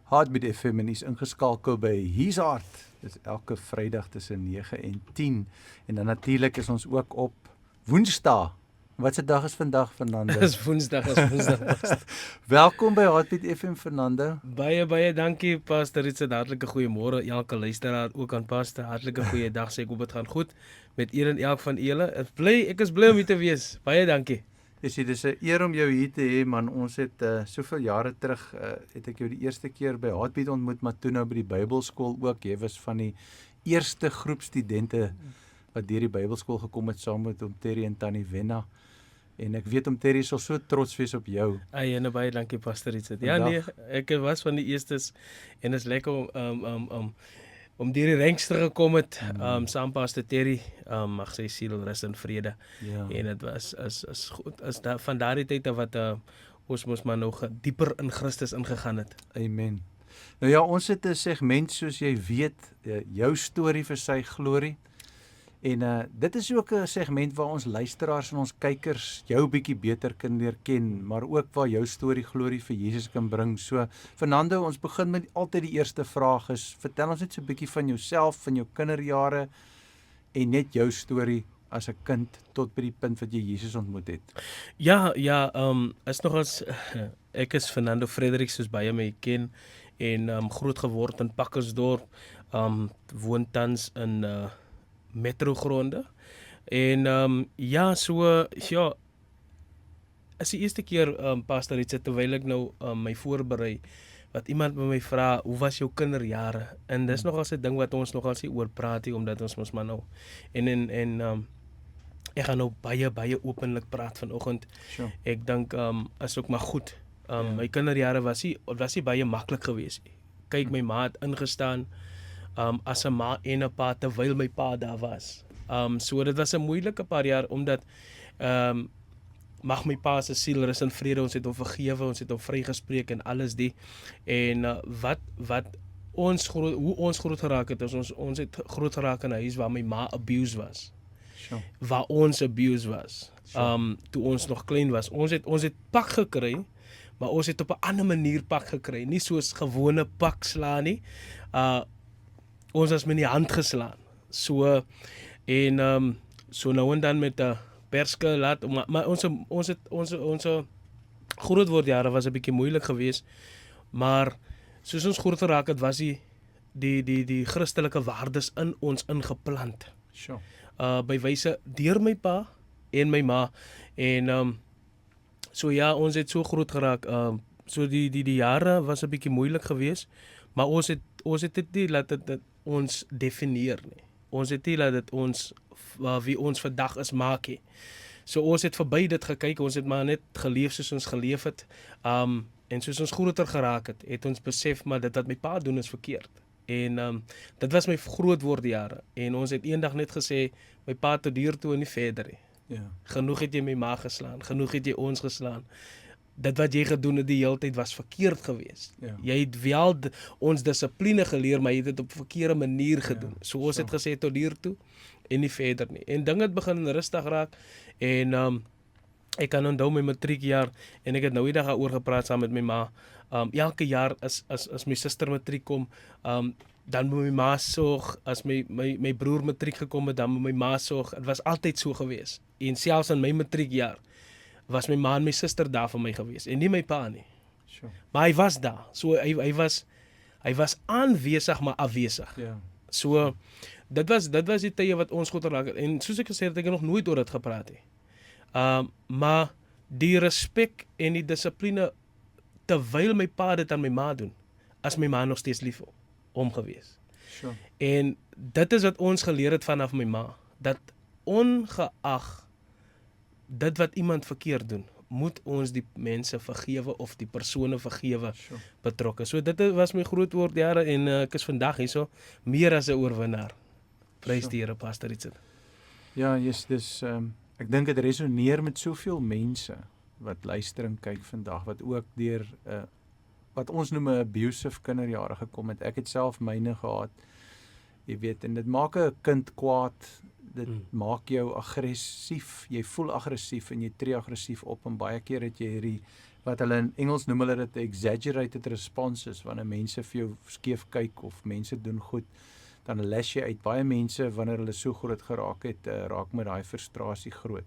Heartbeat FM en is ingeskakel by Hier's Hart. Dis elke Vrydag tussen 9 en 10. En dan natuurlik is ons ook op Woensdae. Wat se dag is vandag, Fernando? Dis Woensdag, Pastor. Welkom by Heartbeat FM, Fernando. Baie dankie, Pastor Richard. Hartlike goeiemôre elke luisteraar, ook aan Pastor. Hartlike goeie dag, sê ek hoop dit gaan goed met een en elk van julle. Ek is bly om hier te wees. Baie dankie. Dis 'n eer om jou hier te hê, man. Ons het soveel jare terug het ek jou die eerste keer by Heartbeat ontmoet, maar toe nou by die Bybelskool ook. Jy was van die eerste groep studente wat deur die Bybelskool gekom het saam met Terry en Tannie Wenna. En ek weet Terry sal so trots wees op jou. En baie dankie, Pastor Richard. Ja nee, ek was van die eerstes en is lekker om deur die ranks te gekom het, saam Pastor Terry, mag sy siel rus in vrede. Ja. En dit was is goed van daardie tyd af wat ons mos maar nog dieper in Christus ingegaan het. Amen. Nou ja, ons het 'n segment, soos jy weet, jou storie vir sy glorie. En dit is ook 'n segment waar ons luisteraars en ons kykers jou bietjie beter kan leer ken, maar ook waar jou storie glorie vir Jesus kan bring. So, Fernando, ons begin met altyd die eerste vraag is, vertel ons net so 'n bietjie van jouself, van jou kinderjare en net jou storie as 'n kind tot by die punt wat jy Jesus ontmoet het. Ja, is nogals ek is Fernando Fredericks, soos baie my ken, en groot geword in Pakkersdorp, woon tans in metrogronde. En is die eerste keer, Pastor Richard, terwyl ek nou my voorberei, wat iemand met my vra, hoe was jou kinderjare? En dis nogals 'n ding wat ons nogals nie oor praat nie, omdat ons mos maar nou ek gaan nou baie openlik praat vanoggend. Sure. Ek dink is ook maar goed. My kinderjare was nie baie maklik geweest nie. Kyk, my ma het ingestaan as 'n ma en 'n pa terwyl my pa daar was. So dit was 'n moeilike paar jaar, omdat mag my pa se siel rus in vrede, ons het hom vergewe, ons het hom vrygespreek en alles die. En hoe ons groot geraak het, is ons het groot geraak in 'n huis waar my ma abused was. Sure. Waar ons abused was. Toe ons nog klein was. Ons het pak gekry, maar ons het op 'n ander manier pak gekry, nie soos gewone pak slaan nie. Ons was met die hand geslaan. So nou en dan met 'n perske laat, maar ons groot word jare was 'n bietjie moeilik geweest, maar soos ons groot geraak het, was die Christelike waardes in ons ingeplant. Sure. By wyse deur my pa en my ma. En ons het so groot geraak. So die jare was 'n bietjie moeilik geweest, maar ons het dit nie laat dit ons definieer nie. Ons het nie laat dit ons wie ons vandag is maak nie. So ons het verby dit gekyk, ons het maar net geleef soos ons geleef het. En soos ons groter geraak het ons besef, maar dit wat my pa doen is verkeerd. En dit was my groot word jare. En ons het eendag net gesê, my pa tot hier toe en nie verder nie. Ja. Genoeg het jy my ma geslaan, genoeg het jy ons geslaan. Dit wat jy gedoen het die hele tyd was verkeerd geweest. Ja. Jy het wel ons dissipline geleer, maar jy het dit op 'n verkeerde manier gedoen. So ons het gesê tot hier toe en nie verder nie. En dinge het begin rustig raak. En ek kan onthou my matriekjaar, en ek het nou die dag daaroor gepraat saam met my ma. Elke jaar as my suster matriek kom, dan moet my ma sorg. As my broer matriek gekom het, dan moet my ma sorg. Dit was altyd so geweest. En selfs in my matriekjaar was my ma en my suster daar vir my geweest, en nie my pa nie. Sure. Maar hy was daar. So hy was aanwesig, maar afwesig. Ja. So dit was die tye wat ons goed geraak het. En soos ek gesê het, ek nog nooit oor dit gepraat het. Maar die respek en die dissipline, terwyl my pa dit aan my ma doen, as my ma nog steeds lief om gewees. Sure. En dit is wat ons geleer het vanaf my ma, dat ongeag dit wat iemand verkeerd doen, moet ons die mense vergewe of die persone vergewe, Sure. betrokke. So dit was my groot word jare, en ek is vandag hierso meer as 'n oorwinnaar. Prys Sure. die Here, Pastor Richard. Ja, dis ek dink dit resoneer met soveel mense wat luister en kyk vandag, wat ook deur wat ons noem 'n abusive kinderjare gekom het. Ek het self myne gehad. Jy weet, en dit maak 'n kind kwaad. Dit maak jou aggressief. Jy voel aggressief en jy tree aggressief op, en baie keer het jy hierdie wat hulle in Engels noem hulle dit exaggerated responses, wanneer mense vir jou skeef kyk of mense doen goed, dan les jy uit. Baie mense, wanneer hulle so groot geraak het, raak met daai frustrasie groot.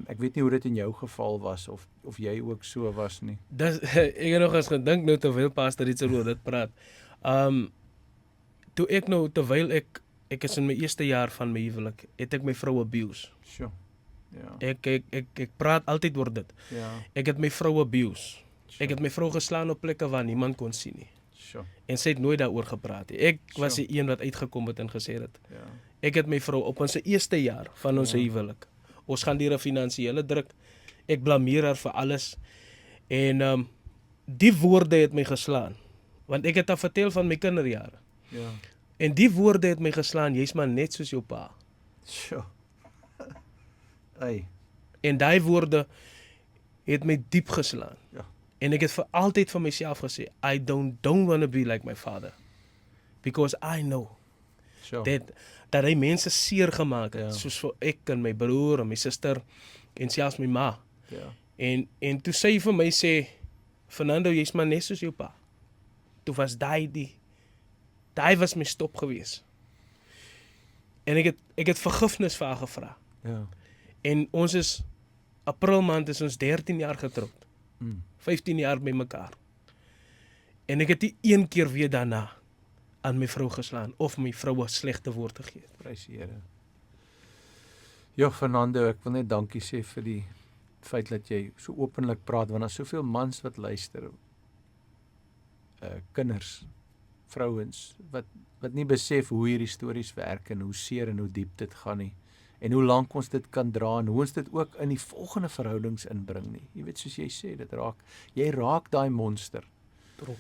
Ek weet nie hoe dit in jou geval was, of jy ook so was nie. Ek het nog eens gedink nou terwyl pastor iets oor dit praat. Toe ek nou, terwyl ek is in my eerste jaar van my huwelik, het ek my vrou abuse. Sure. Ja. Ek praat altyd oor dit. Ja. Ek het my vrou abuse. Sure. Ek het my vrou geslaan op plekke waar niemand kon sien nie. Sure. En sy het nooit daaroor gepraat nie. Ek was die een wat uitgekom het en gesê het. Ja. Ek het my vrou op ons eerste jaar van ons huwelik. Ons gaan deur 'n finansiële druk. Ek blameer haar vir alles. En die woorde het my geslaan. Want ek het haar vertel van my kinderjare. Ja. En die woorde het my geslaan, jy's maar net soos jou pa. Sure. Hey. En daai woorde het my diep geslaan. Ja. En ek het vir altyd vir myself gesê, I don't want to be like my father. Because I know Sure. dat hy mense seer gemaak het, Ja. soos vir ek en my broer en my suster en selfs my ma. Ja. En toe sy vir my sê, Fernando, jy's maar net soos jou pa. Toe was daai was my stop gewees. En ek het vergifnis vir haar gevra. Ja. En ons is April maand is ons 13 jaar getroud. 15 jaar by mekaar. En ek het nie een keer weer daarna aan my vrou geslaan of my vrou 'n slegte woord gegee. Prys die Here. Ja, Fernando, ek wil net dankie sê vir die feit dat jy so openlik praat, want daar's soveel mans wat luister. Kinders, vrouens wat nie besef hoe hierdie stories werk en hoe seer en hoe diep dit gaan nie. En hoe lank ons dit kan dra en hoe ons dit ook in die volgende verhoudings inbring nie. Jy weet, soos jy sê, jy raak daai monster. True.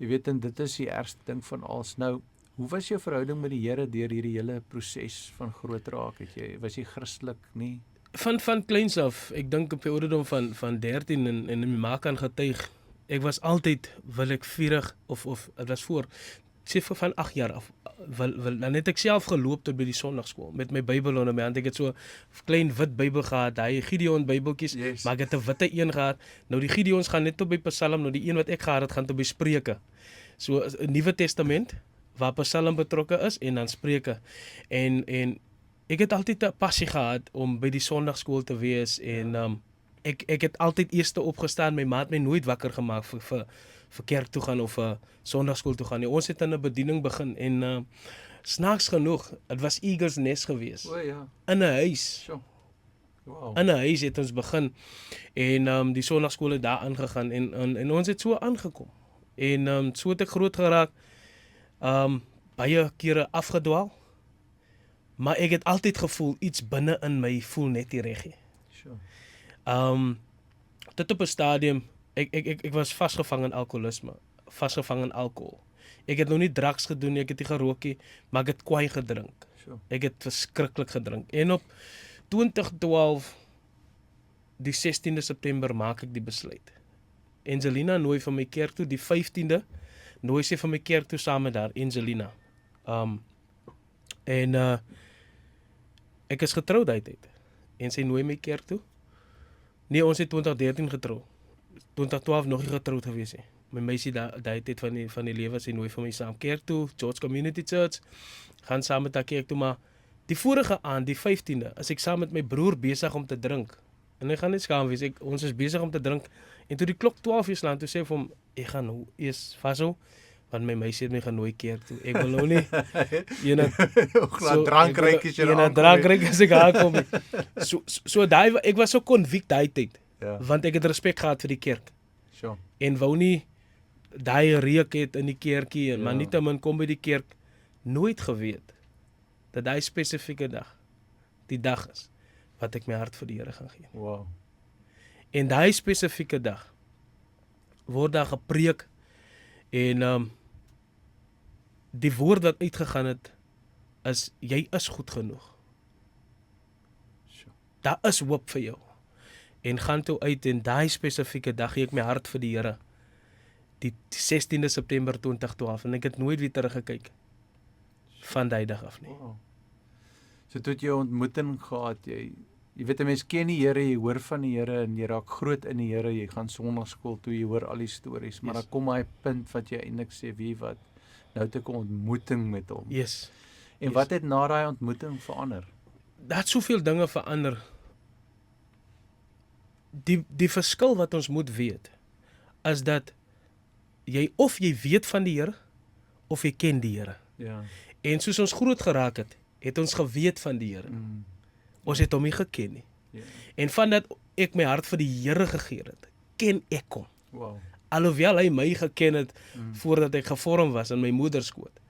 Jy weet, en dit is die ergste ding van alles. Nou, hoe was jou verhouding met die Here deur hierdie hele proses van groot raak? Was jy Christelik nie? Van kleins af, ek dink op die ouderdom van 13 en my ma kan getuig. Ek was altyd willekeurig of dit was sê van 8 jaar af. Dan het ek self geloop tot by die Sondagskool met my Bybel onder my hand. Ek het so 'n klein wit Bybel gehad, daai Gideon Bybeltjies, Yes. maar ek het 'n witte een gehad. Nou die Gideons gaan net tot by Psalm, nou die een wat ek gehad het gaan tot by Spreuke. So 'n Nuwe Testament waar Psalm betrokke is en dan Spreuke. En ek het altyd 'n passie gehad om by die Sondagskool te wees en ek het altyd eerste opgestaan. My ma het my nooit wakker gemaak vir kerk toe gaan of Sondagskool toe gaan nie. Ons het in 'n bediening begin en snaaks genoeg, dit was Eagles Nest gewees. O ja. In 'n huis. Sjoe. Wow. In 'n huis het ons begin en die Sondagskool het daar aangegaan en ons het so aangekom. En so het ek groot geraak. Baie kere afgedwaal. Maar ek het altyd gevoel iets binne in my voel net nie reg nie. Sure. Tot op 'n stadium ek was vasgevang in alkoholisme, vasgevang in alkohol. Ek het nog nie drugs gedoen nie, ek het nie gerook nie, maar ek het kwaai gedrink. Sure. Ek het verskriklik gedrink. En op 2012 die 16de September maak ek die besluit. Angelina nooi vir my kerk toe, die 15de nooi sy vir my kerk toe saam met haar, Angelina. Ek is getroud daai tyd. En sy nooi my kerk toe. Nee, ons het 2013 getrou. 2012 nog nie getroud gewees nie. My meisie daai tyd van die lewe, sy nooi vir my saam kerk toe, George Community Church. Gaan saam met haar kerk toe, maar die vorige aand, die 15de, is ek saam met my broer besig om te drink. En ek gaan net skaam wees, ons is besig om te drink. En toe die klok 12 uur slaan, toe sê ek vir hom, ek gaan nou eers vashou, want my meisie het my genooi kerk toe. Ek wil nou nie drankrykies as ek aankom. So daai ek was so convict daai tyd. Ja. Want ek het respek gehad vir die kerk. Sure. En wou nie daai reuk het in die kerkie en maar Ja. nietemin kom by die kerk, nooit geweet dat daai spesifieke dag die dag is wat ek my hart vir die Here gaan gee. Wow. En daai spesifieke dag word daar gepreek en die woord wat uitgegaan het is jy is goed genoeg. Sure. Daar is hoop vir jou. En gaan toe uit en daai spesifieke dag gee ek my hart vir die Here. Die 16de September 2012 en ek het nooit weer teruggekyk van daai dag af nie. Wow. So toe het jy 'n ontmoeting gehad, Jy weet 'n mens ken die Here, jy hoor van die Here en jy raak groot in die Here, jy gaan sonnaarskool toe, jy hoor al die stories, maar Yes. dan kom daai punt wat jy eintlik sê, wie wat, nou het ek 'n ontmoeting met hom. Yes. En yes. wat het na daai ontmoeting verander? Daar het soveel dinge verander. Die verskil wat ons moet weet, is dat jy weet van die Here, of jy ken die Here. Ja. En soos ons groot geraak het ons geweet van die Here. Mm. Ons het hom nie geken nie. Ja. En vandat ek my hart vir die Here gegee het, ken ek hom. Wow. Alhoewel hy my geken het Mm. voordat ek gevorm was in my moeder skoot,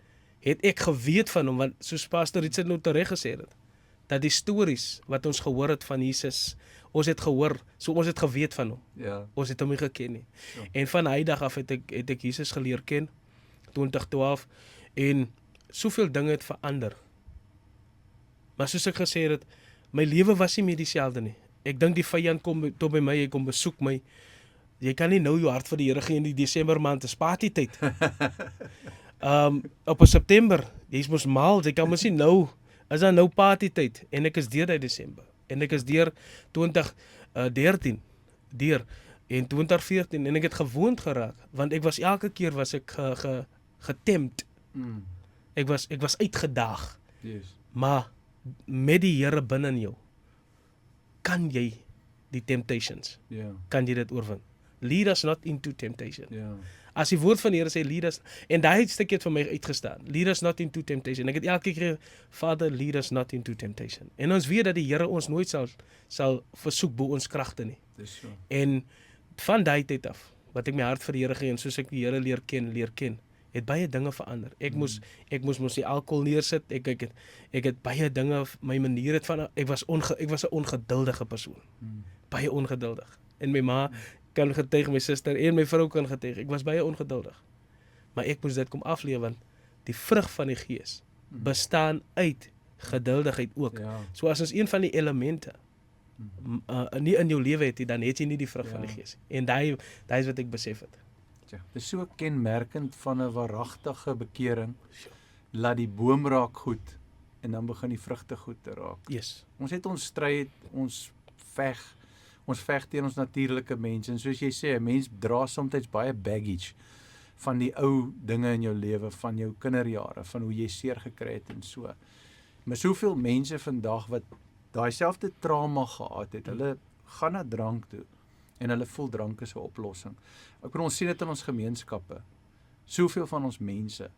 het ek geweet van hom, want soos Pastor Richard nou tereg gesê het, dat die stories wat ons gehoor het van Jesus, ons het gehoor, so ons het geweet van hom. Ja. Ons het hom nie geken nie. Ja. En van hy dag af het ek Jesus geleer ken, 2012, en soveel dinge het verander. Maar soos ek gesê het, my lewe was nie meer dieselfde nie. Ek dink die vyand kom tot by my, hy kom besoek my. Jy kan nie nou jou hart vir die Here gee in die Desember maand, is partytyd. Op 'n September, jy's mos mal, jy kan mos nie nou, is dan nou partytyd, en ek is deur die Desember, en ek is deur 2013, deur, en 2014, en ek het gewoond geraak, want ek was elke keer was ek getempt, Mm. ek was uitgedaag, Yes. maar met die Here binne in jou, kan jy die temptations, Ja. kan jy dit oorwin. Lead us not into temptation. Ja. As die woord van die Here sê, lead us, en daai stukkie het vir my uitgestaan, lead us not into temptation. Ek het elke keer, Vader, lead us not into temptation. En ons weet dat die Here ons nooit sal versoek bo ons kragte nie. Dis so. En van daai tyd af, wat ek my hart vir die Here gee, en soos ek die Here leer ken, het baie dinge verander. Ek moes mos die alkohol neersit, ek het baie dinge, my manier het van, ek was 'n ongeduldige persoon. Mm. Baie ongeduldig. En my ma kan getuig, my suster en my vrou kan getuig, ek was baie ongeduldig. Maar ek moes dit kom afleer, want die vrug van die Gees bestaan uit geduldigheid ook. Ja. So as ons een van die elemente nie in jou lewe het, dan het jy nie die vrug van die Gees. En daai is wat ek besef het. Ja. Dis so kenmerkend van 'n waaragtige bekering. Laat die boom raak goed en dan begin die vrugte goed te raak. Yes. Ons het ons stryd, ons veg teen ons natuurlike mense, en soos jy sê, 'n mens dra soms baie baggage van die ou dinge in jou lewe, van jou kinderjare, van hoe jy seer gekry het en so. Maar soveel mense vandag wat daai selfde trauma gehad het, hulle gaan na drank toe en hulle voel drank is 'n oplossing. Ek bedoel, ons sien dit in ons gemeenskappe. Soveel van ons mense,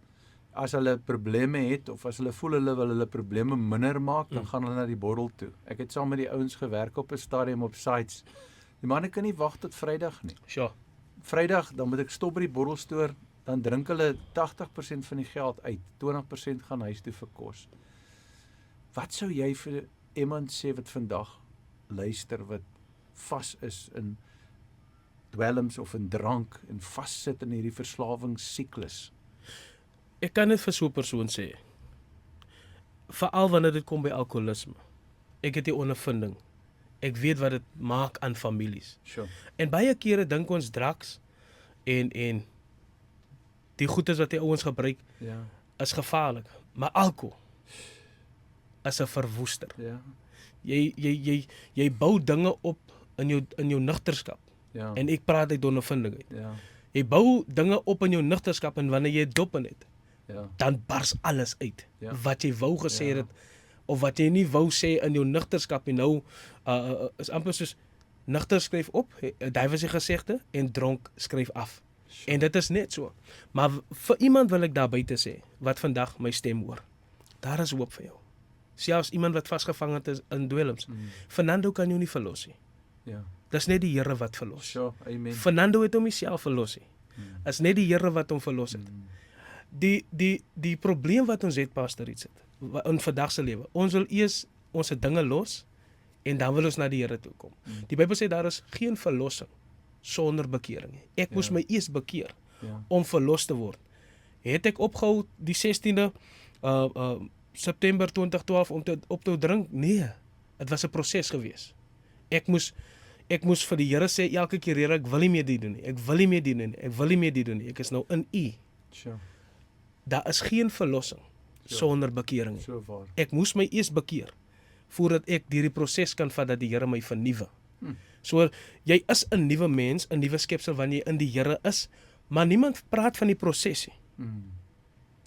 as hulle probleme het, of as hulle voel hulle wil hulle probleme minder maak, dan gaan hulle na die bottel toe. Ek het saam met die ouens gewerk op 'n stadium op sites. Die manne kan nie wag tot Vrydag nie. Sure. Vrydag, dan moet ek stop by die bottelstoer, dan drink hulle 80% van die geld uit, 20% gaan huis toe vir kos. Wat sou jy vir iemand sê wat vandag luister, wat vas is in dwelms of in drank, en vassit in hierdie verslawingssiklus? Ek kan dit vir so 'n persoon sê, veral wanneer dit kom by alkoholisme. Ek het die ondervinding. Ek weet wat dit maak aan families. Sure. En baie kere dink ons drugs en die goedes wat die ouens gebruik Ja. is gevaarlik, maar alkohol is 'n verwoester. Ja. Jy bou dinge op in jou nugterskap. Ja. En ek praat uit ondervinding uit. Ja. Jy bou dinge op in jou nugterskap, en wanneer jy dop in het, Ja. dan bars alles uit. Ja. Wat jy wou gesê Ja. het, of wat jy nie wou sê in jou nugterskap nie. Nou is amper soos nugter skryf op, daai was die gesegde, en dronk skryf af. Sure. En dit is net so. Maar vir iemand wil ek daar buite sê, wat vandag my stem hoor, daar is hoop vir jou. Selfs iemand wat vasgevang het is in dwelms. Fernando kan jou nie verlos nie. Ja. Dis net die Here wat verlos. Sure. Amen. Fernando het hom nie self verlos nie. Is net die Here wat hom verlos het. Die probleem wat ons het, Pastor Richard, in vandag se lewe, ons wil eers ons dinge los, en dan wil ons na die Here toe kom. Die Bybel sê daar is geen verlossing sonder bekering nie. Ek moes my eers bekeer om verlos te word. Het ek opgehou die 16de September 2012 om op te drink? Nee, dit was 'n proses gewees. Ek moes vir die Here sê elke keer, Here, ek wil nie meer dit doen nie. Ek wil nie meer dit doen nie. Ek wil nie meer dit doen nie. Ek is nou in U. Sure. Daar is geen verlossing sonder bekering nie. So waar. Ek moes my eers bekeer voordat ek hierdie proses kan vat dat die Here my vernuwe. So jy is 'n nuwe mens, 'n nuwe skepsel wanneer jy in die Here is, maar niemand praat van die proses nie.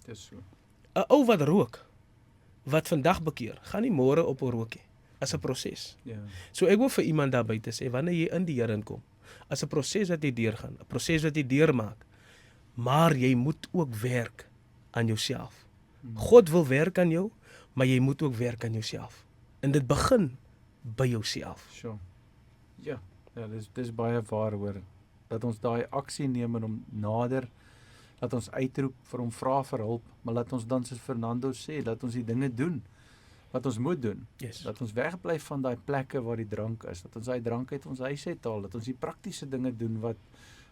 Dis so. 'n Ou wat rook, wat vandag bekeer, gaan nie môre op 'n rook nie. As 'n proses. Ja. So ek wil vir iemand daar buite sê, wanneer jy in die Here inkom, as 'n proses wat jy deurgaan, 'n proses wat jy deurmaak, maar jy moet ook werk aan jouself. God wil werk aan jou, maar jy moet ook werk aan jouself. En dit begin by jouself. Sure. Ja, dis baie waar hoor. Dat ons daai aksie neem en hom nader, dat ons uitroep, vir hom vra vir hulp, maar laat ons dan soos Fernando sê, dat ons die dinge doen wat ons moet doen. Yes. Dat ons wegbly van daai plekke waar die drank is, dat ons daai drank uit ons huis uithaal, dat ons die praktiese dinge doen wat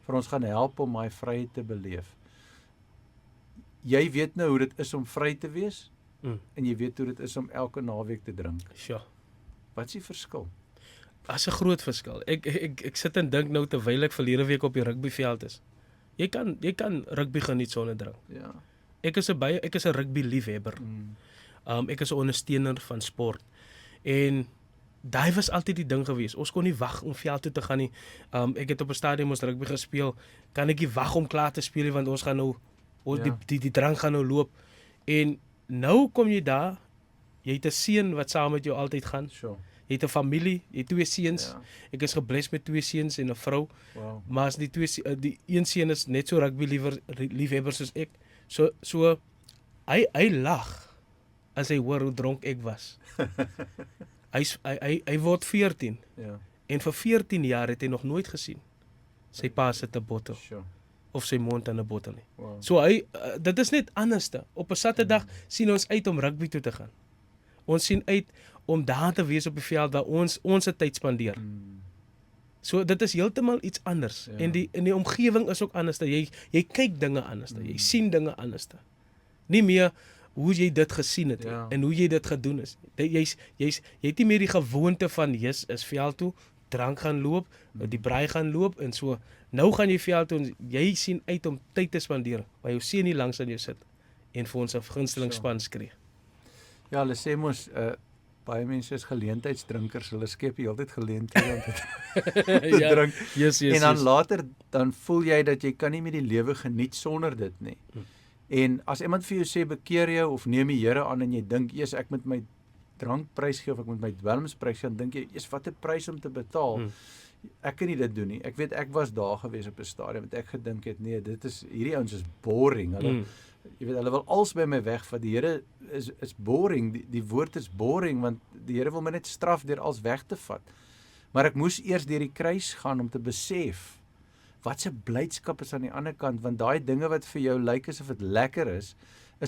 vir ons gaan help om daai vryheid te beleef. Jy weet nou hoe dit is om vry te wees, en jy weet hoe dit is om elke naweek te drink. Sure. Wat is die verskil? As 'n groot verskil. Ek sit en dink nou terwyl ek verlede week op die rugbyveld is. Jy kan rugby geniet sonder drink. Ja. Ek is 'n rugby liefhebber. Ek is 'n ondersteuner van sport. En daai was altyd die ding gewees. Ons kon nie wag om veld toe te gaan nie. Ek het op 'n stadion ons rugby gespeel. Kan ek nie wag om klaar te speel nie, want ons gaan nou die drank gaan nou loop. En nou kom jy daar, jy het 'n seun wat saam met jou altyd gaan. Sure. Jy het 'n familie, jy het 2 seuns. Ja. Ek is gebless met 2 seuns en 'n vrou. Wow. Maar as die een seun is net so rugby liefhebber soos ek. So hy lag as hy hoor hoe dronk ek was. Hy word 14. Ja. En vir 14 jaar het hy nog nooit gesien sy pa sit 'n bottel Sure. of sy mond aan 'n bottel nie. Wow. So dit is net anderste. Op 'n Saterdag sien ons uit om rugby toe te gaan. Ons sien uit om daar te wees op die veld waar ons se tyd spandeer. So dit is heeltemal iets anders. Ja. En die omgewing is ook anders. Jy kyk dinge anders. Jy sien dinge anders. Nie meer hoe jy dit gesien het en hoe jy dit gedoen is. Jy het nie meer die gewoonte van is veld toe, drank gaan loop, die braai gaan loop en so. Nou gaan jy veld toe en jy sien uit om tyd te spandeer waar jou seun nie langs aan jou sit en vir ons 'n gunsteling span skree. Ja, hulle sê mos baie mense is geleentheidsdrinkers, hulle skep die hele tyd geleenthede om te drink. Yes, en dan later dan voel jy dat jy kan nie meer die lewe geniet sonder dit nie. En as iemand vir jou sê bekeer jou of neem die Here aan en jy dink eers ek moet my drank prys gee of ek moet my dwelms prys gee, dan dink jy eers wat 'n prys om te betaal. Ek kan nie dit doen nie. Ek weet ek was daar gewees op 'n stadium wat ek gedink het nee, hierdie ouens is boring. Jy weet, hulle wil als by my wegvat. Die Here is boring. Die woord is boring, want die Here wil my net straf deur als weg te vat. Maar ek moes eers deur die kruis gaan om te besef, wat 'n blydskap is aan die ander kant, want daai dinge wat vir jou lyk asof dit lekker is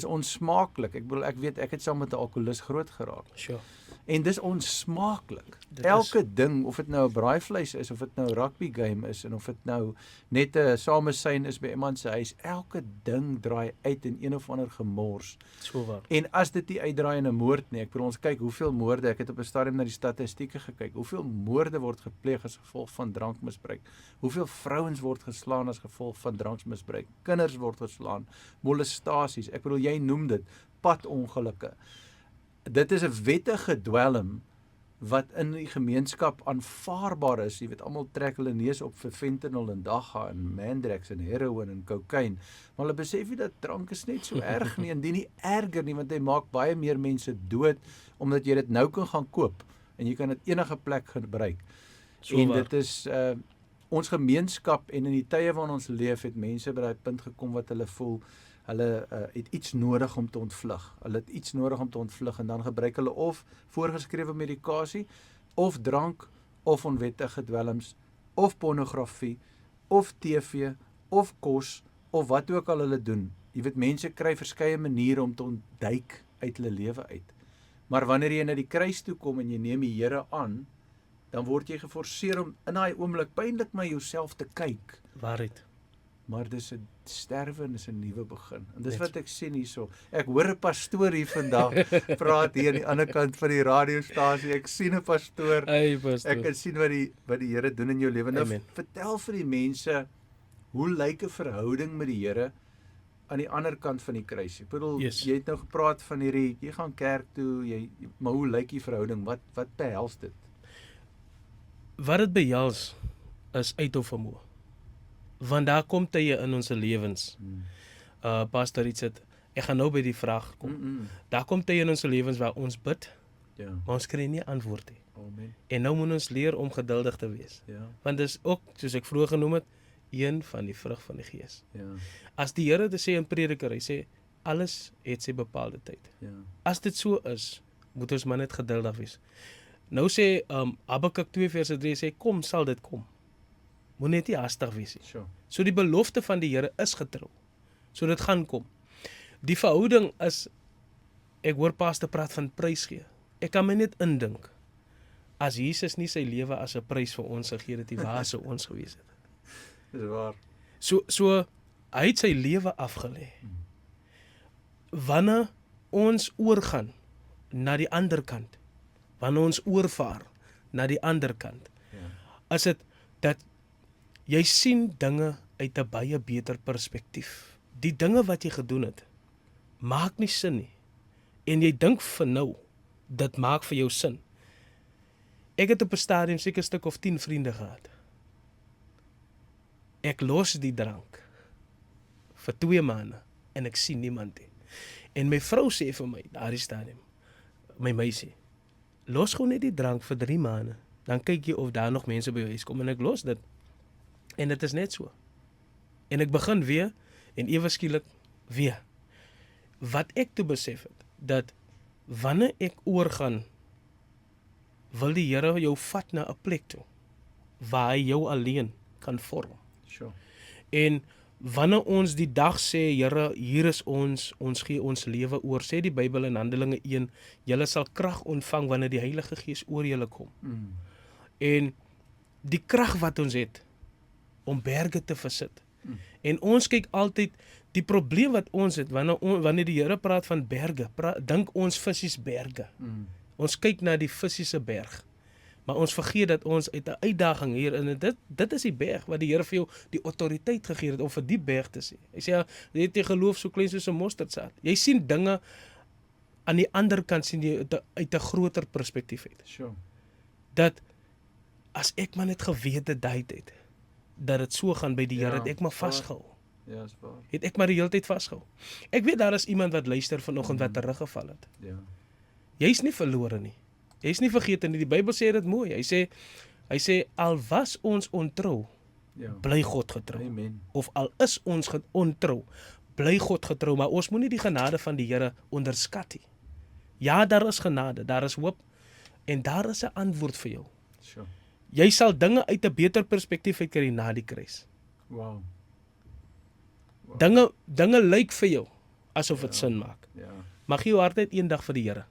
onsmaaklik. Ek bedoel, ek weet, ek het saam met 'n alkoholist groot geraak. Sure. En dis onsmaaklik. Elke ding, of dit nou 'n braaivleis is, of dit nou 'n rugby game is, en of dit nou net 'n samesyn is by iemand se huis, elke ding draai uit in een of ander gemors. So waar. En as dit nie uitdraai in 'n moord nie, ek bedoel ons kyk hoeveel moorde, ek het op 'n stadium na die statistieke gekyk, hoeveel moorde word gepleeg as gevolg van drankmisbruik, hoeveel vrouens word geslaan as gevolg van drankmisbruik, kinders word geslaan, molestasies, ek bedoel jy noem dit, padongelukke. Dit is 'n wettige dwelm wat in die gemeenskap aanvaarbaar is. Jy weet, almal trek hulle neus op vir fentanyl en dagga en Mandrax en heroin en kokain. Maar hulle besef nie dat drank is net so erg nie, en dit nie erger nie, want hy maak baie meer mense dood omdat jy dit nou kan gaan koop en jy kan dit enige plek gebruik. So en waar. dit is ons gemeenskap, en in die tye waarin ons leef het mense by daai punt gekom wat hulle voel hulle het iets nodig om te ontvlug. Hulle het iets nodig om te ontvlug en dan gebruik hulle of voorgeskrewe medikasie, of drank, of onwettige dwelms, of pornografie, of TV, of kos, of wat ook al hulle doen. Jy weet, mense kry verskeie maniere om te ontduik uit hulle lewe uit. Maar wanneer jy na die kruis toe kom en jy neem die Here aan, dan word jy geforseer om in daai oomblik pynlik na jouself te kyk. Waarheid. Maar dis 'n sterwe en dis 'n nuwe begin. En dis wat ek sien hierso. Ek hoor 'n pastoor hier vandag praat hier aan die ander kant van die radiostasie. Ek sien 'n pastoor. Hey, pastoor. Ek kan sien wat die Here doen in jou lewe. Nou Amen. vertel vir die mense, hoe lyk 'n verhouding met die Here aan die ander kant van die kruis. Ek bedoel, Yes. jy het nou gepraat van hierdie, jy gaan kerk toe, maar hoe lyk die verhouding? Wat behels dit? Wat dit behels is uithou vermoë. Want daar kom tye in ons lewens. Pastor Richard, ek gaan nou by die vraag kom. Daar kom tye in ons lewens waar ons bid, Ja, maar ons kry nie antwoord nie. amen. En nou moet ons leer om geduldig te wees. Ja, Want dis ook, soos ek vroeër genoem het, een van die vrug van die Gees. ja, As die Here te sê in Prediker, hy sê alles het sy bepaalde tyd. ja. As dit so is, moet ons maar net geduldig wees. Nou sê Habakuk 2 vers 3 sê kom sal dit kom. Moet net nie haastig wees nie. Sure. So die belofte van die Here is getrou. So dit gaan kom. Die verhouding is, ek hoor pastor praat van prys gee. Ek kan my net indink, as Jesus nie sy lewe as 'n prys vir ons gegee het, waar sou ons gewees het? Dis waar. So hy het sy lewe afgelê. Wanneer ons oorgaan na die ander kant, wanneer ons oorvaar na die ander kant, Ja. is dit dat jy sien dinge uit 'n baie beter perspektief. Die dinge wat jy gedoen het, maak nie sin nie. En jy dink vir nou, dit maak vir jou sin. Ek het op 'n stadium seker 'n stuk of 10 vriende gehad. Ek los die drank vir 2 maande en ek sien niemand nie. En my vrou sê vir my, daardie stadium, my meisie, los gou net die drank vir 3 maande, dan kyk jy of daar nog mense by jou huis kom en ek los dit. En dit is net so. En ek begin weer en ewe skielik weer. Wat ek toe besef het, dat wanneer ek oorgaan, wil die Here jou vat na 'n plek toe waar hy jou alleen kan vorm. Sure. En wanneer ons die dag sê, Here, hier is ons gee ons lewe oor, sê die Bybel in Handelinge 1, julle sal krag ontvang wanneer die Heilige Gees oor julle kom. En die krag wat ons het om berge te versit. En ons kyk altyd, die probleem wat ons het, wanneer die Here praat van berge, dink ons fisies berge. Ons kyk na die fisiese berg. Maar ons vergeet dat ons uit 'n uitdaging hier in dit is die berg wat die Here vir jou die autoriteit gegee het om vir die berg te sê. Hy sê jy het jy geloof so klein soos 'n mosterdsaad. Jy sien dinge aan die ander kant sien jy uit 'n groter perspektief uit. Sure. Dat as ek maar net geweet het daai tyd dat dit so gaan by die Here, Ja, het ek maar waar. vasgehou. Ja, is waar. Het ek maar die hele tyd vasgehou. Ek weet daar is iemand wat luister vanoggend wat teruggeval het. Ja. Jy's nie verlore nie. Jy's nie vergeet nie. Die Bybel sê dit mooi. Hy sê al was ons ontrou, Ja. bly God getrou. Amen. Of al is ons ontrou, bly God getrou, maar ons moenie die genade van die Here onderskat nie. Ja, daar is genade, daar is hoop en daar is 'n antwoord vir jou. Sure. Jy sal dinge uit 'n beter perspektief uitkry na die kruis. Wow. Dinge lyk vir jou asof dit sin maak. Ja. Maar gee jou hart uit eendag vir die Here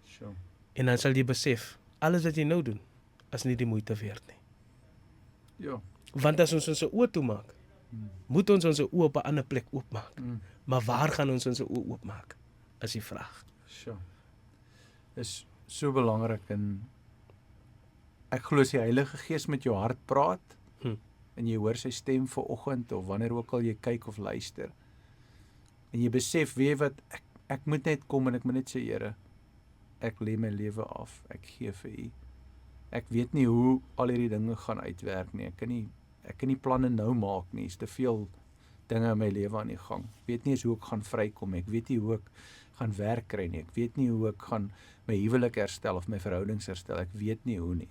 Sure. en dan sal jy besef, alles wat jy nou doen is nie die moeite werd nie. Ja. Want as ons ons oë toemaak, moet ons ons oë op 'n ander plek oopmaak. Maar waar gaan ons ons oë oopmaak? Is die vraag. Sure. Is so belangrik en ek glo as die Heilige Gees met jou hart praat en jy hoor sy stem vir oggend of wanneer ook al jy kyk of luister en jy besef, weet jy wat, ek moet net kom en ek moet net sê, Here, ek lê my lewe af, ek gee vir U. Ek weet nie hoe al hierdie dinge gaan uitwerk nie. Ek kan nie planne nou maak nie. Is te veel dinge in my lewe aan die gang. Ek weet nie eens hoe ek gaan vrykom. Ek weet nie hoe ek gaan werk kry nie. Ek weet nie hoe ek gaan my huwelik herstel of my verhoudings herstel. Ek weet nie hoe nie.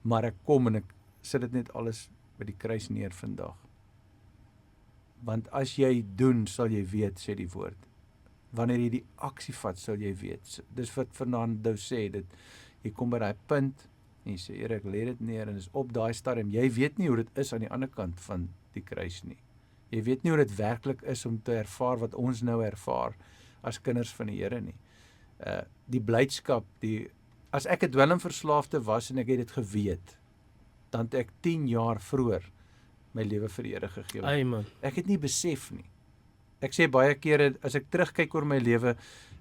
Maar ek kom en ek sit dit net alles by die kruis neer vandag. Want as jy doen, sal jy weet, sê die woord. Wanneer jy die aksie vat, sal jy weet. Dis wat Fernando sê, dit jy kom by daai punt en jy sê, Here, ek lê dit neer en is op daai stadium. Jy weet nie hoe dit is aan die ander kant van die kruis nie. Jy weet nie hoe dit werklik is om te ervaar wat ons nou ervaar as kinders van die Here nie. Die blydskap, as ek 'n dwelmverslaafde was en ek het dit geweet, dan het ek 10 jaar vroeër my lewe vir die Here gegee. Amen. Ek het nie besef nie. Ek sê baie kere, as ek terugkyk oor my lewe,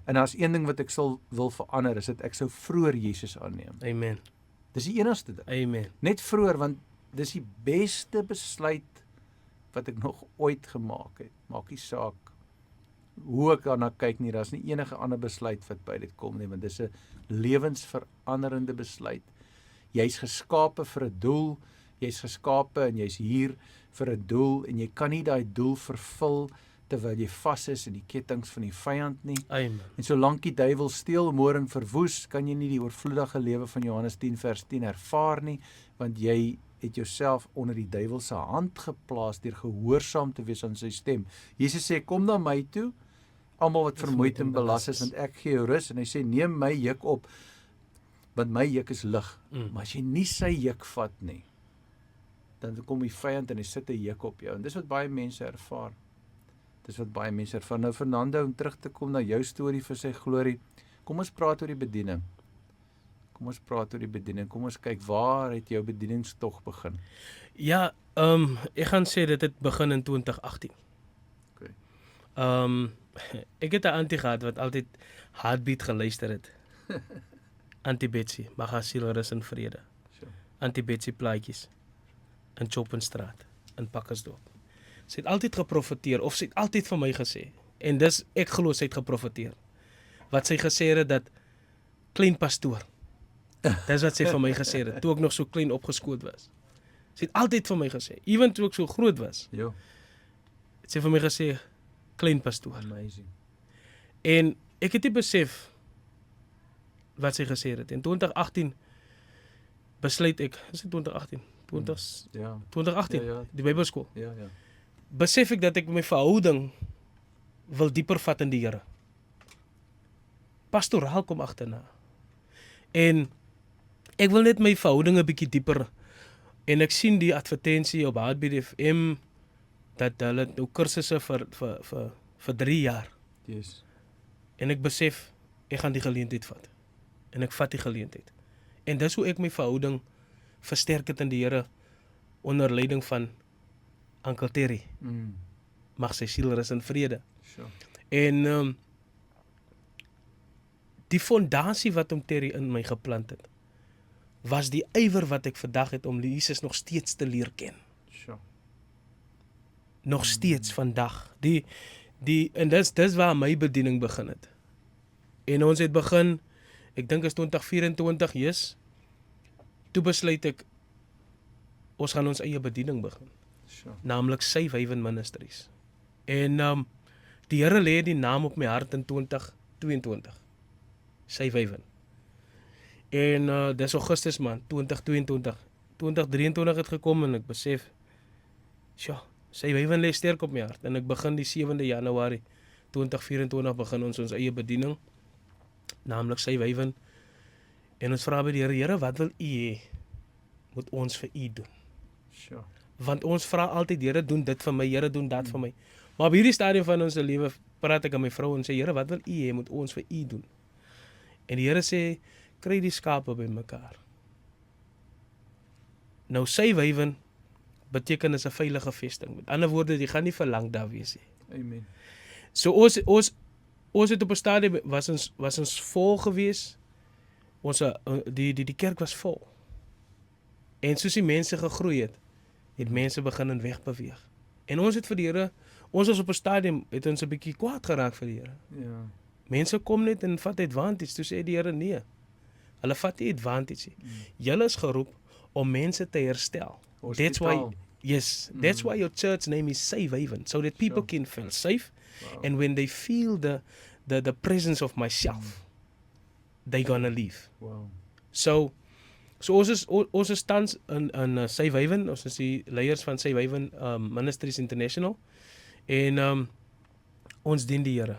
en daar's een ding wat ek wil verander, is dat ek sou vroeër Jesus aanneem. Amen. Dis die enigste ding. Amen. Net vroeër, want dis die beste besluit wat ek nog ooit gemaak het. Maak nie saak hoe ek daarna kyk nie, daar's nie enige ander besluit wat by dit kom nie, want dis 'n lewensveranderende besluit. Jy's geskape vir 'n doel, jy's geskape en jy's hier vir 'n doel en jy kan nie daai doel vervul terwyl jy vas is in die kettinge van die vyand nie. Amen. En solank die duiwel steel, moord en verwoes, kan jy nie die oorvloedige lewe van Johannes 10 vers 10 ervaar nie, want jy het jouself onder die duiwel se hand geplaas deur gehoorsaam te wees aan sy stem. Jesus sê, kom na my toe, almal wat vermoeid en belas is, want ek gee jou rus. En hy sê, neem my juk op, want my juk is lig. Maar as jy nie sy juk vat nie, dan kom die vyand en hy sit 'n juk op jou. En dis wat baie mense ervaar. Nou Fernando, om terug te kom na jou storie vir sy glorie, kom ons praat oor die bediening. Kom ons kyk, waar het jou bedieningstog begin? Ja, ek gaan sê dit het begin in 2018. Okay. Ek het 'n auntie gehad wat altyd Heartbeat geluister het. Auntie Betsy, mag haar siel rus in vrede. Sure. Auntie Betsy plaatjies in Choppenstraat, in Pakkersdorp. Sy het altyd geprofeteer, of sy het altyd vir my gesê, en dis, ek glo sy het geprofeteer, wat sy gesê het dat, klein pastoor, dis wat sy vir my gesê het, toe ek nog so klein opgeskoot was. Sy het altyd vir my gesê, even toe ek so groot was, Jo. het sy vir my gesê, klein pastoor. Amazing. En ek het nie besef wat sy gesê het. In 2018 besluit ek, is dit 2018? 2018, Ja. die Bybelskool. Ja. Besef ek dat ek my verhouding wil dieper vat in die Here. Pastoraal kom agterna. En ek wil net my verhouding 'n bietjie dieper, en ek sien die advertensie op Heartbeat FM dat hulle nou kursusse vir 3 jaar. Yes. En ek besef, ek gaan die geleentheid vat. En ek vat die geleentheid. En dis hoe ek my verhouding versterk het in die Here, onder leiding van Uncle Terry. Mag sy siel rus in vrede. Sure. En die fondasie wat Terry in my geplant het, was die ywer wat ek vandag het om Jesus nog steeds te leer ken. Sure. Nog steeds vandag. En dis waar my bediening begin het. En ons het begin, ek dink is 2024, yes. Toe besluit ek, ons gaan ons eie bediening begin. Sure. Naamlik Safe Haven Ministries. En die Here lê die naam op my hart in 2022. Safe Haven. En dis Augustus maand 2022. 2023 het gekom en ek besef, Safe Haven lê sterk op my hart. En ek begin die 7de Januarie 2024 begin ons eie bediening, naamlik Safe Haven. En ons vra by die Here, wat wil U hê moet ons vir U doen? Sure. Want ons vra altyd, Here doen dit vir my, Here doen dat vir my. Maar op hierdie stadium van ons lewe praat ek aan my vrou en sê, Here, wat wil U hê moet ons vir U doen? En die Here sê, kry die skape by mekaar. Nou Safe Haven beteken is 'n veilige vesting. Met ander woorde, jy gaan nie verlang daar wees nie. Amen. So ons het op 'n stadium was ons vol gewees. Die kerk was vol. En soos die mense gegroei het mense begin in weg beweeg. En ons het vir die Here, ons was op 'n stadium, het ons 'n bietjie kwaad geraak vir die Here. Ja. Mense kom net en vat advantage, toe sê die Here nee. Hulle vat nie advantage nie. Julle is geroep om mense te herstel. That's why your church name is Safe Haven, so that people can feel safe. Wow. And when they feel the presence of myself, they gonna leave. Wow. So ons is tans in Safe Haven, ons is die leiers van Safe Haven Ministries International, en ons dien die Here.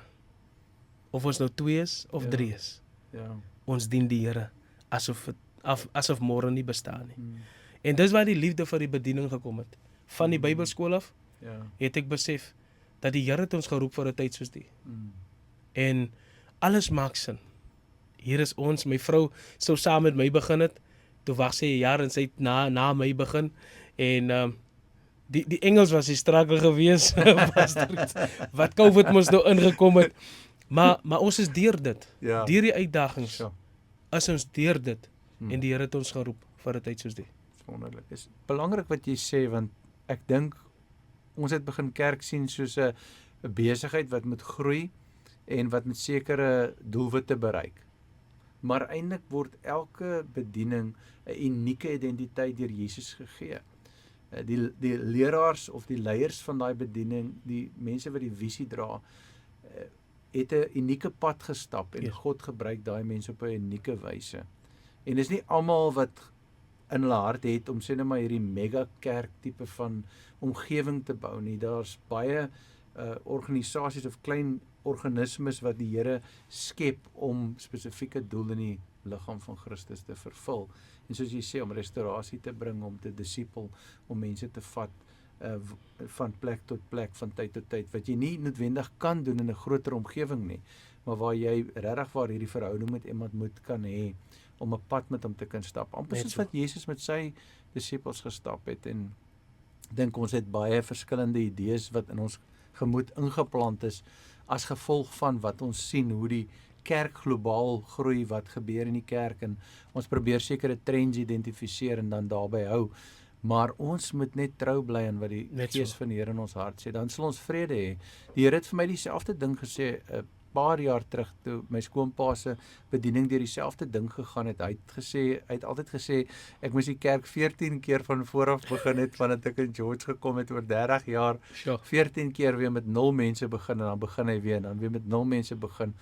Of ons nou 2 is of 3 is. Ja. Ons dien die Here asof môre nie bestaan nie. En dis waar die liefde vir die bediening gekom het. Van die Bybelskool af het ek besef dat die Here het ons geroep vir 'n tyd soos die. En alles maak sin. Hier is ons, my vrou sou saam met my begin het, toe wag sy 'n jaar en sy het na my begin, en die Engels was die struggle gewees, wat COVID moes nou ingekom het, maar ons is deur dit, Ja. deur die uitdagings, Sure. is ons deur dit, en die Here het ons geroep vir 'n tyd soos die. Wonderlik. Is belangrik wat jy sê, want ek dink ons het begin kerk sien soos 'n besigheid wat moet groei en wat met sekere doelwitte bereik. Maar eintlik word elke bediening 'n unieke identiteit deur Jesus gegee. Die leraars of die leiers van daai bediening, die mense wat die visie dra, het 'n unieke pad gestap en God gebruik daai mense op 'n unieke wyse. En dis nie almal wat in hulle hart het om sê net maar hierdie mega kerk tipe van omgewing te bou nie. Daar's baie organisasies of klein organismes wat die Here skep om spesifieke doele in die liggaam van Christus te vervul. En soos jy sê, om restaurasie te bring, om te disipel, om mense te vat van plek tot plek, van tyd tot tyd, wat jy nie noodwendig kan doen in 'n groter omgewing nie, maar waar jy regtig waar hierdie verhouding met iemand moet kan hê, om 'n pad met hom te kan stap. Amper soos wat Jesus met sy disippels gestap het, en dink ons het baie verskillende idees wat in ons gemoed ingeplant is, as gevolg van wat ons sien, hoe die kerk globaal groei, wat gebeur in die kerk, en ons probeer sekere trends identifiseer en dan daarby hou, maar ons moet net trou bly aan wat die Gees van die Here in ons hart sê, dan sal ons vrede hê. Die Here het vir my dieselfde ding gesê, 'n paar jaar terug, toe my skoonpa se bediening deur dieselfde ding gegaan het. Hy het altyd gesê, ek moes die kerk 14 keer van vooraf begin het, vandat ek in George gekom het oor 30 jaar, 14 keer weer met 0 mense begin, en dan begin hy weer, en dan weer met 0 mense begin.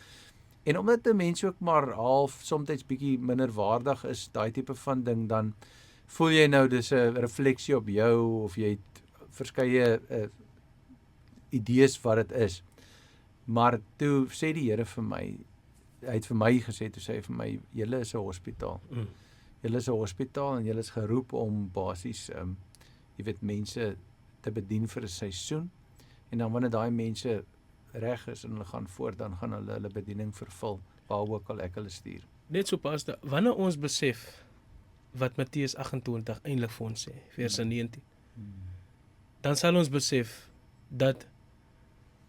En omdat 'n mens ook maar half, soms bietjie minderwaardig is, daai tipe van ding, dan voel jy nou, dis 'n refleksie op jou, of jy het verskeie idees wat dit is. Maar toe sê die Here vir my, hy het vir my gesê, toe sê hy vir my, julle is 'n hospitaal. Julle is 'n hospitaal, en julle is geroep om basies, mense te bedien vir 'n seisoen, en dan wanneer daai mense reg is en hulle gaan voort, dan gaan hulle bediening vervul, waar ook al ek hulle stuur. Net so pastor, wanneer ons besef wat Matteus 28 eintlik vir ons sê, vers 19, dan sal ons besef dat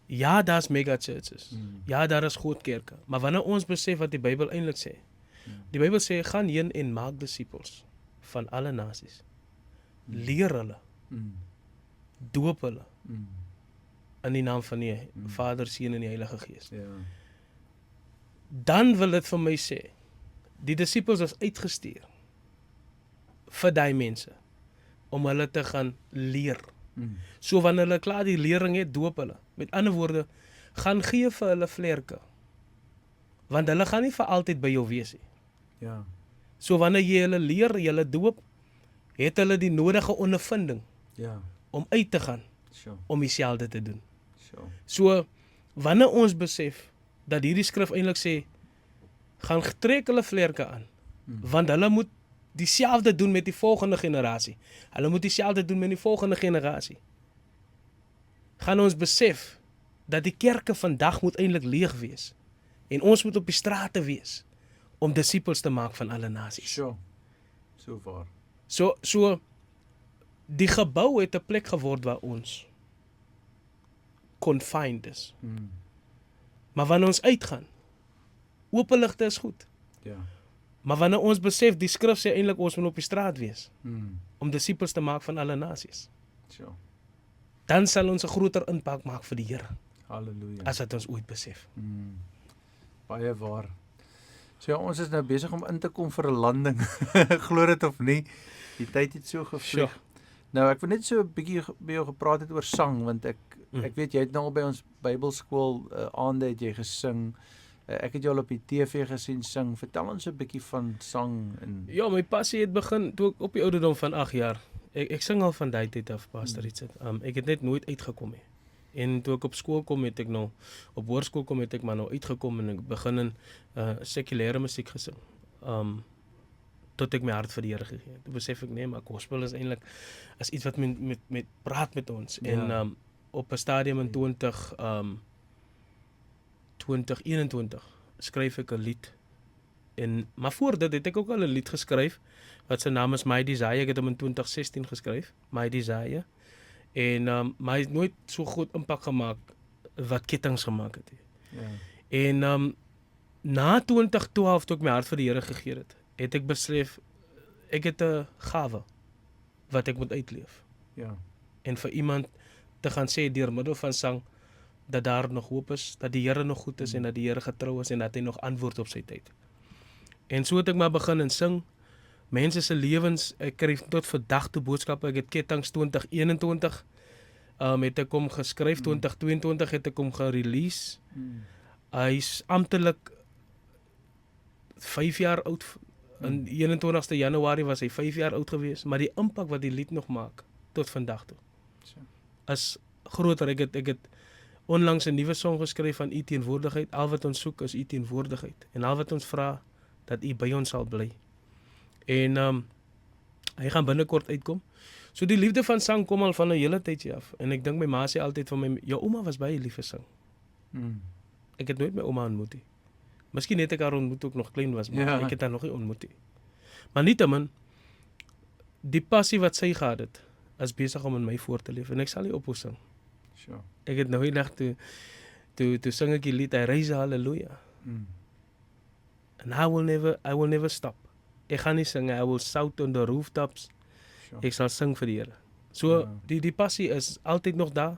ja, daar's mega churches, ja, daar is groot kerke, maar wanneer ons besef wat die Bybel eintlik sê, die Bybel sê, gaan heen en maak disippels van alle nasies, leer hulle, doop hulle, in die naam van die Vader, Seun en die Heilige Gees. Ja. Dan wil dit vir my sê, die disippels is uitgestuur vir daai mense, om hulle te gaan leer. So wanneer hulle klaar die lering het, doop hulle. Met ander woorde, gaan gee vir hulle vlerke, want hulle gaan nie vir altyd by jou wees nie. Ja. So wanneer jy hulle leer, jy hulle doop, het hulle die nodige ondervinding, om uit te gaan, om dieselfde te doen. So, wanneer ons besef, dat hierdie skrif eintlik sê, gaan trek hulle vlerke aan, want hulle moet dieselfde doen met die volgende generasie. Hulle moet dieselfde doen met die volgende generasie. Gaan ons besef, dat die kerke vandag moet eintlik leeg wees, en ons moet op die strate wees, om disippels te maak van alle nasies. So waar. So, die gebou het 'n plek geword waar ons confined is. Maar wanneer ons uitgaan, openligte is goed. Ja. Maar wanneer ons besef, die skrif sê eintlik ons moet op die straat wees, om disippels te maak van alle nasies, dan sal ons 'n groter impak maak vir die Here. Halleluja. As wat ons ooit besef. Baie waar. So ja, ons is nou besig om in te kom vir 'n landing. Glo dit of nie, die tyd het so gevlieg. Nou ek wil net so 'n bietjie by jou gepraat het oor sang, want ek weet jy het nou al by ons Bybelskool aande het jy gesing. Ek het jou al op die TV gesien sing. Vertel ons 'n bietjie van sang. Ja, my passie het begin toe ek op die ouderdom van 8 jaar. Ek sing al van daai tyd af, Pastor Richard. Ek het net nooit uitgekom nie. En toe ek op skool kom, het ek nou, op hoërskool kom, het ek maar nou uitgekom en ek begin in sekulêre musiek gesing. Tot ek my hart vir die Here gegee het. Toe besef ek, nee, maar gospel is eintlik iets wat met praat met ons. En op 'n stadium in 2021 skryf ek 'n lied. Maar voor dit het ek ook al 'n lied geskryf, wat sy naam is My Desire. Ek het hom in 2016 geskryf, My Desire. En maar hy het nooit so goed impak gemaak wat Kettinge gemaak het. En na 2012, toe ek my hart vir die Here gegee het, het ek besef, ek het 'n gawe wat ek moet uitleef. En vir iemand te gaan sê deur middel van sang dat daar nog hoop is, dat die Here nog goed is en dat die Here getrou is en dat hy nog antwoord op sy tyd. En so het ek maar begin en sing. Mense se lewens, ek kry tot vandag toe boodskappe. Ek het Kettings 2021 het ek hom geskryf, 2022 het ek hom gerelease. Hy's amptelik 5 jaar oud. In 21ste Januarie was hy 5 jaar oud gewees, maar die impak wat die lied nog maak tot vandag toe is groter. Ek het onlangs 'n nuwe song geskryf van u teenwoordigheid. Al wat ons soek is u teenwoordigheid en al wat ons vra dat u by ons sal bly. En hy gaan binnekort uitkom. So die liefde van sang kom al van 'n hele tydjie af. En ek dink my ma sê altyd van my, jou ouma was baie lief vir sang. Ek het nooit my ouma ontmoet nie. Miskien het ek haar ontmoet toe ek nog klein was, maar ek het haar nog nie ontmoet nie. Maar nietemin, die passie wat sy gehad het, is besig om in my voor te leef en ek sal nie ophou sing. Sure. Ek het nou die dag toe sing ek die lied, I raise a hallelujah. And I will never stop. Ek gaan nie sing, I will shout on the rooftops. Sure. Ek sal sing vir die Here. So die passie is altyd nog daar.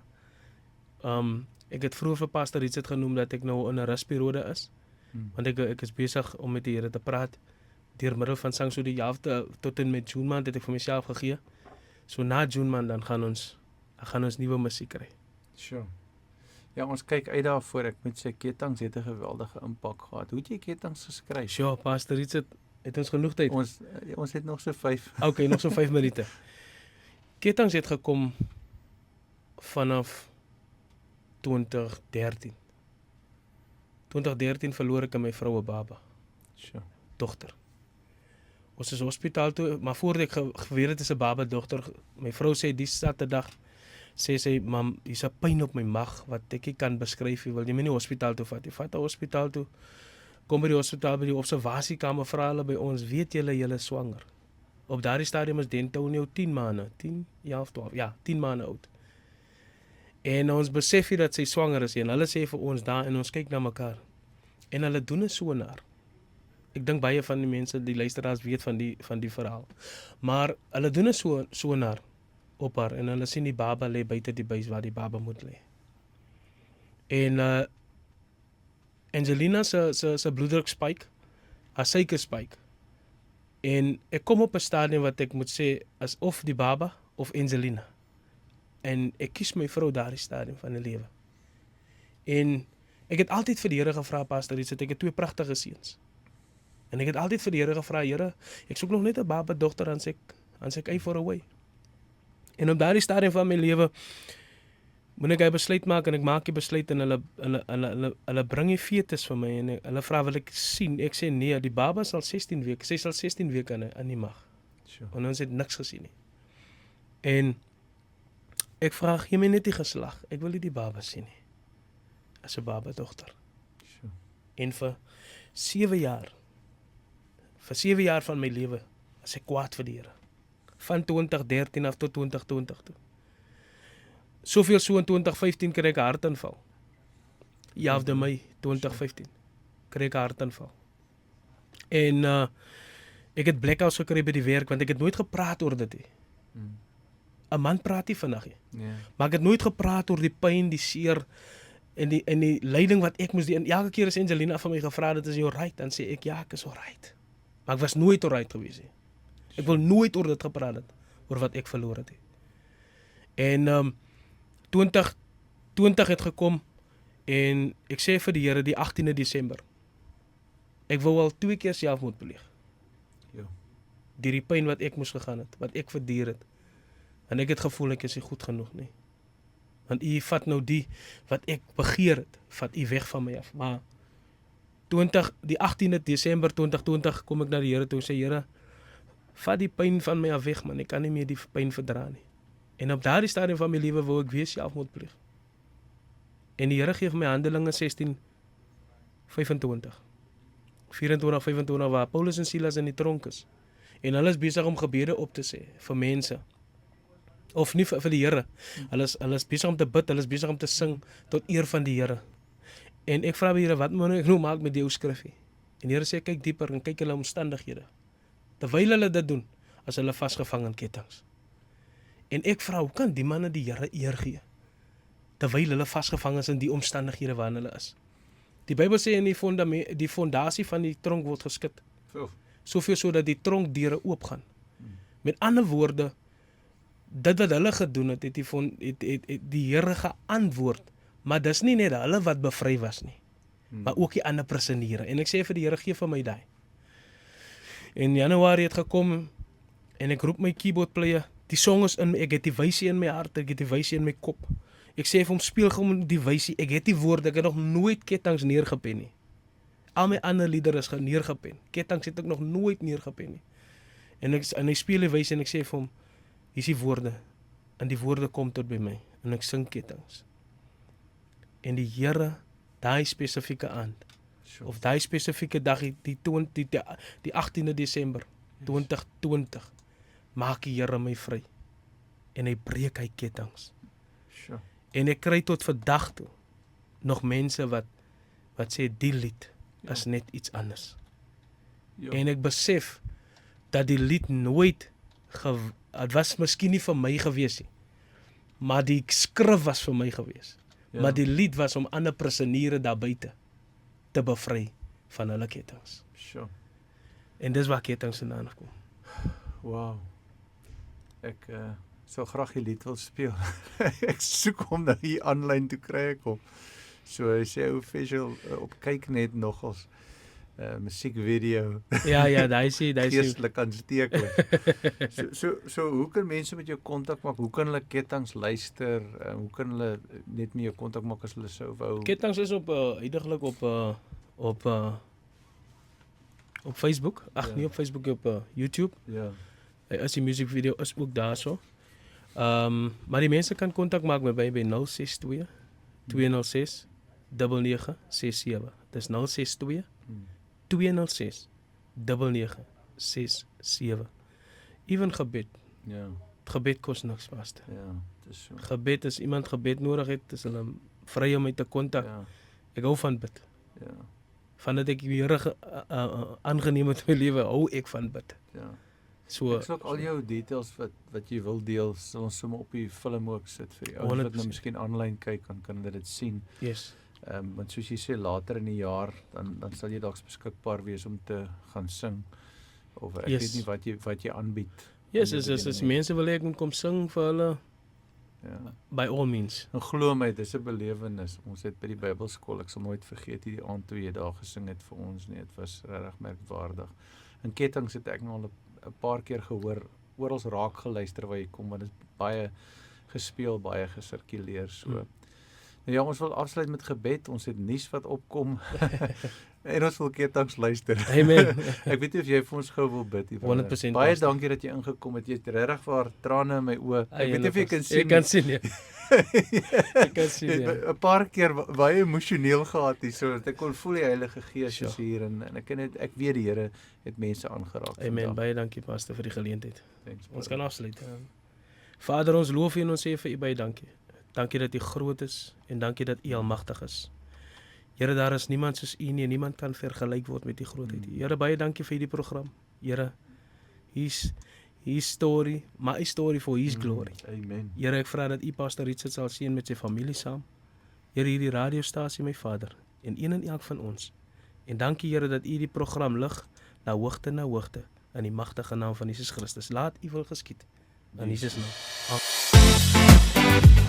Ek het vroeër vir Pastor Richard genoem dat ek nou in 'n rusperiode is. Want ek is besig om met die Here te praat deur middel van sang. So die helfte tot en met June maand het ek vir myself gegee. So na June maand dan gaan ons nuwe musiek kry. Sure. Ja, ons kyk uit daarvoor. Ek moet sê Kettings het 'n geweldige impak gehad. Hoe het jy Kettings geskryf? Sure, Pastor Richard het ons genoeg tyd. Ons het nog so 5. Okay, nog so 5 minute. Kettings het gekom vanaf 2013. 2013 verloor ek my vrou 'n baba. Sure. Dogter. Ons is hospitaal toe, maar voordat ek geweet het is 'n baba dogter, my vrou sê die Saterdag sê sy, mam, hier's 'n pyn op my mag wat ek nie kan beskryf nie. Wil jy my nie hospitaal toe vat? Jy vat na hospitaal toe. Kom by die hospitaal by die observasiekamer, vra hulle by ons, weet julle is swanger. Op daardie stadium is Dentonio 10 maande, 10 maande oud. En ons besef hier dat sy swanger is en hulle sê vir ons daar en ons kyk na mekaar. En hulle doen 'n sonar. Ek dink baie van die mense, die luisteraars weet van die verhaal. Maar hulle doen 'n sonar op haar en hulle sien die baba lê buite die buis waar die baba moet lê. En Angelina se bloeddruk spike, haar suiker spike. En ek kom op 'n stadium wat ek moet sê is of die baba of Angelina. En ek kies my vrou daardie stadium van die lewe. En ek het altyd vir die Here gevra, Pastor Richard, ek het 2 pragtige seuns. En ek het altyd vir die Here gevra, Here, ek soek nog net 'n baba dogter aan sy I for away. En op daardie stadium van my lewe moet ek 'n besluit maak en ek maak die besluit en hulle bring die fetus vir my en hulle vra wil ek sien. Ek sê nee, die baba sal 16 weke, sy sal 16 weke in die mag. Sure. En ons het niks gesien nie. En ek vra, gee my net die geslag. Ek wil nie die baba sien nie. As 'n baba dogter. Sure. En vir 7 jaar van my lewe as ek kwaad vir die Here. Van 2013 af tot 2020 toe. Soveel so in 2015 kry ek 'n hartaanval. 11de Mei 2015 kry ek 'n hartaanval. En ek het blackouts gekry by die werk want ek het nooit gepraat oor dit nie. 'n Man praat nie vandag nie. Yeah. Maar ek het nooit gepraat oor die pyn, die seer en die lyding wat ek moes doen. En elke keer as Angelina van my gevra het, is jy alright? Dan sê ek ja, ek is alright. Maar ek was nooit alright gewees nie. Ek wil nooit oor dit gepraat het, oor wat ek verloor het. En 2020 het gekom en ek sê vir die Here die 18de Desember. Ek wou al 2 keer selfmoord pleeg. Ja. Deur die pyn wat ek moes gegaan het, wat ek verduur het. En ek het gevoel ek is nie goed genoeg nie. Want U vat nou die wat ek begeer het, vat U weg van my af. Maar die 18de Desember 2020 kom ek na die Here toe en sê, Here, vat die pyn van my af weg, man. Ek kan nie meer die pyn verdra nie. En op daardie stadium van my lewe wou ek weer selfmoord pleeg. En die Here gee vir my Handelinge 16:25. 24:25 waar Paulus en Silas in die tronk is. En hulle is besig om gebede op te sê vir mense. Of nie vir die Here. Hulle is besig om te bid, hulle is besig om te sing tot eer van die Here. En ek vra by Here, wat moet ek nou maak met die ou skrifgie? En die Here sê, kyk dieper en kyk hulle omstandighede. Terwyl hulle dit doen, as hulle vasgevang in kettinge. En ek vra, hoe kan die manne die Here eer gee? terwyl hulle vasgevang is in die omstandighede waarin hulle is. Die Bybel sê in die fondasie van die tronk word geskit. Soveel sodat die tronkdeure oopgaan. Met ander woorde, dit wat hulle gedoen het, het die Here geantwoord, maar dis nie net hulle wat bevry was nie, maar ook die ander prisoniere. En ek sê vir die Here, gee vir my daai. In Januarie het gekom, en ek roep my keyboard player, die song is in, ek het die wysie in my hart, ek het die wysie in my kop. Ek sê vir hom, speel gewoon die wysie, ek het die woorde, ek het nog nooit ketTINGS neergepen nie. Al my ander liedere is neergepen. ketTINGS het ek nog nooit neergepen nie. En hy speel die wysie en ek sê vir hom, hier is die woorde, en die woorde kom tot by my, en ek sing ketTINGS. En die Here, daai spesifieke aand, of daai spesifieke dag, die 18de Desember 2020, maak die Here my vry. En hy breek hy ketTINGS. En ek kry tot vandag toe nog mense wat sê die lied is net iets anders. En ek besef dat die lied nooit het was miskien nie vir my gewees nie, maar die skrif was vir my gewees. Maar die lied was om ander prisoniere daar buite te bevry van hulle ketTINGS. En dis waar ketTINGS vandaan kom. Wow. Ek sou graag die lied wil speel. Ek soek hom nou hier aanlyn toe kry ek hom. So hy sê official op kyk net nogals musiekvideo. Ja, daai sê geestelik aansteeklik. So hoe kan mense met jou kontak maak? Hoe kan hulle ketTINGS luister? Hoe kan hulle net met jou kontak maak as hulle sou wou? ketTINGS is uiteindelik op Facebook. Ag, nie op Facebook, op YouTube. Ja. As die musiekvideo is ook daarso. Maar die mense kan kontak maak met my by 062 206 9967. Dis 062 206 9967. Ewen gebed. Ja. Gebed kos niks vaste. Ja, dis so. Gebed, as iemand gebed nodig het, is hulle vry om my te kontak. Ja. Ek hou van bid. Ja. Vandat ek die Here aangeneem het in my lewe, hou ek van bid. Ja. So ek sal ook al jou details wat jy wil deel, sal ons sommer op die film ook sit vir die ouens wat nou miskien aanlyn kyk, kan hulle dit sien. Yes. Want soos jy sê, later in die jaar, dan sal jy dalk beskikbaar wees om te gaan sing. Of ek weet nie wat jy aanbied. Yes, as mense wil ek moet kom sing vir hulle, by all means. En glo my, dis 'n belewenis. Ons het by die Bybelskool, ek sal nooit vergeet die aand toe jy daar gesing het vir ons nie. Dit was regtig merkwaardig. En ketTINGS het ek nou al 'n paar keer gehoor, oral raak geluister waar jy kom, want dit is baie gespeel, baie gesirkuleer so. Nou ja, ons wil afsluit met gebed. Ons het nuus wat opkom. En ons wil ketTINGS luister. Amen. Ek weet nie of jy vir ons gou wil bid. 100%. Baie dankie dat jy ingekom het. Jy het regtig waar trane in my oë. Ek weet nie of jy kan sien. Ek kan sien, ja. Ek kan sien, ja. 'n paar keer baie emosioneel gehad hier, so dat ek kon voel die Heilige Gees is hier en ek weet die Here het mense aangeraak. Amen. Baie dankie pastor vir die geleentheid. Thanks, ons kan afsluit. Vader, ons loof U en ons sê vir U baie dankie. Dankie dat U groot is en dankie dat U almagtig is. Here, daar is niemand soos U nie, niemand kan vergelyk word met U grootheid. Here, baie dankie vir hierdie program. Here, His story, my story for His glory. Amen. Here, ek vra dat U Pastor Richard sal seën met sy familie saam. Here, hierdie radiostasie, my Vader, en een en elk van ons. En dankie, Here, dat U die program lig na hoogte in die magtige naam van Jesus Christus. Laat U wil geskied in Jesus naam. Amen.